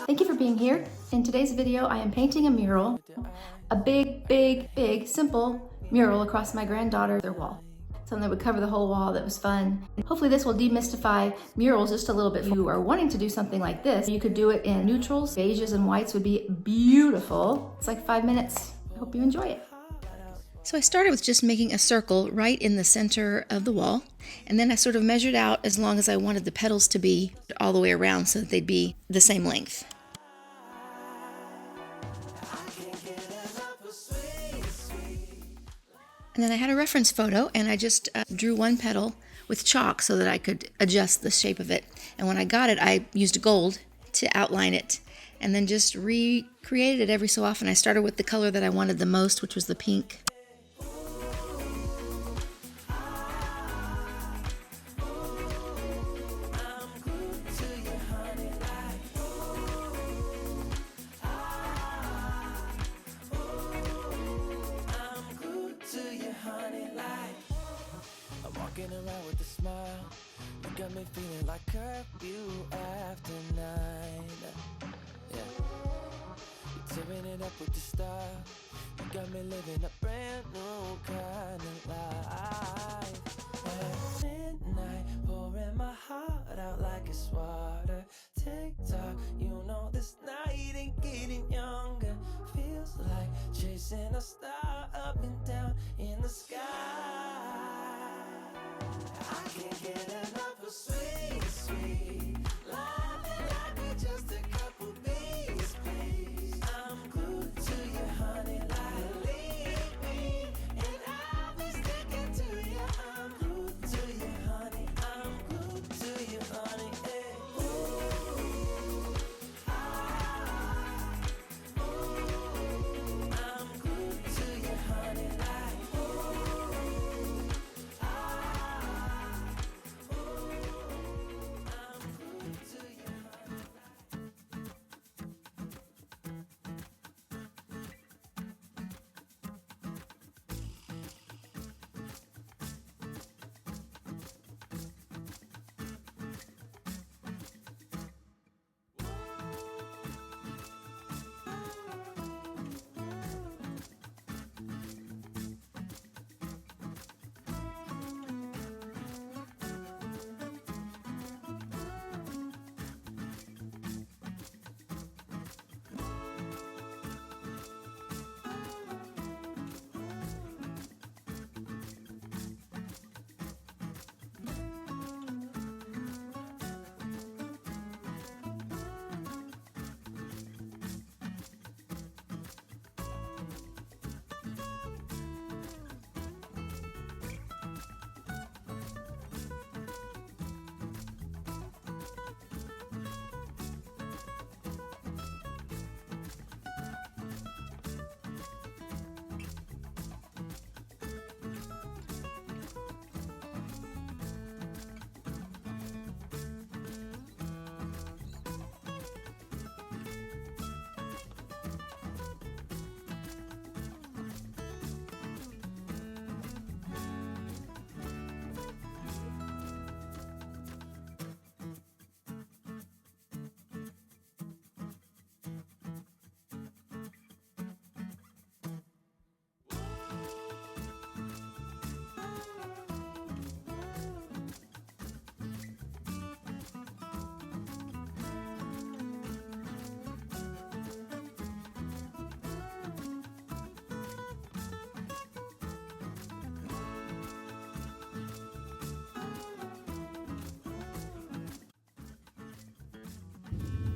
Thank you for being here. In today's video, I am painting a mural, a big, simple mural across my granddaughter's wall. Something that would cover the whole wall that was fun. Hopefully this will demystify murals just a little bit. If you are wanting to do something like this, you could do it in neutrals. Beiges and whites would be beautiful. It's like 5 minutes. I hope you enjoy it. So I started with just making a circle right in the center of the wall, and then I sort of measured out as long as I wanted the petals to be all the way around so that they'd be the same length. And then I had a reference photo, and I just drew one petal with chalk so that I could adjust the shape of it. And when I got it, I used gold to outline it, and then just recreated it every so often. I started with the color that I wanted the most, which was the pink. Walking around with a smile, you got me feeling like curfew after 9. Yeah, you're tearing it up with the style. You got me living a brand new kind of life. At midnight, pouring my heart out like it's water. Tick-tock, you know this night ain't getting younger. Feels like chasing a star up and down in the sky. I can't get enough of sweet love, and like we're just a couple bees, please. I'm glued to you, honey, like leave me, and I'll be sticking to you. I'm glued to you, honey. I'm glued to you, honey. Hey. I'm glued to you, honey, like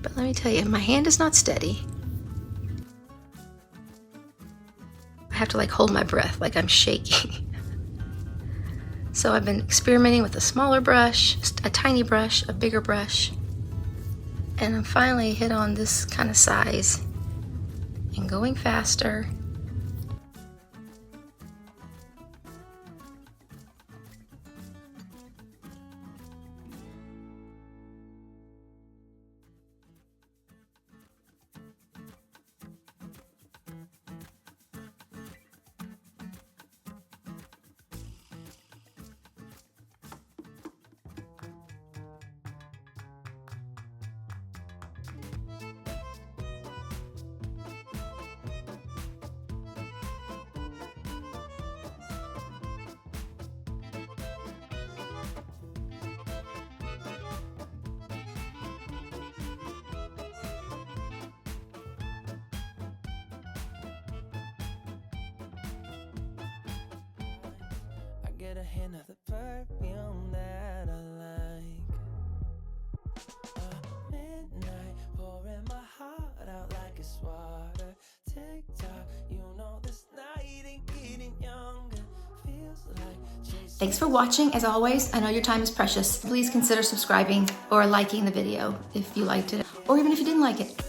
But let me tell you, my hand is not steady. I have to like hold my breath, like I'm shaking. So I've been experimenting with a smaller brush, a tiny brush, a bigger brush, and I'm finally hit on this kind of size and going faster. get a hint of the perfume that I like. Midnight, pouring my heart out like it's water. Tick tock, you know this night ain't getting younger. Feels like chasing. Thanks for watching. As always, I know your time is precious. Please consider subscribing or liking the video if you liked it, or even if you didn't like it.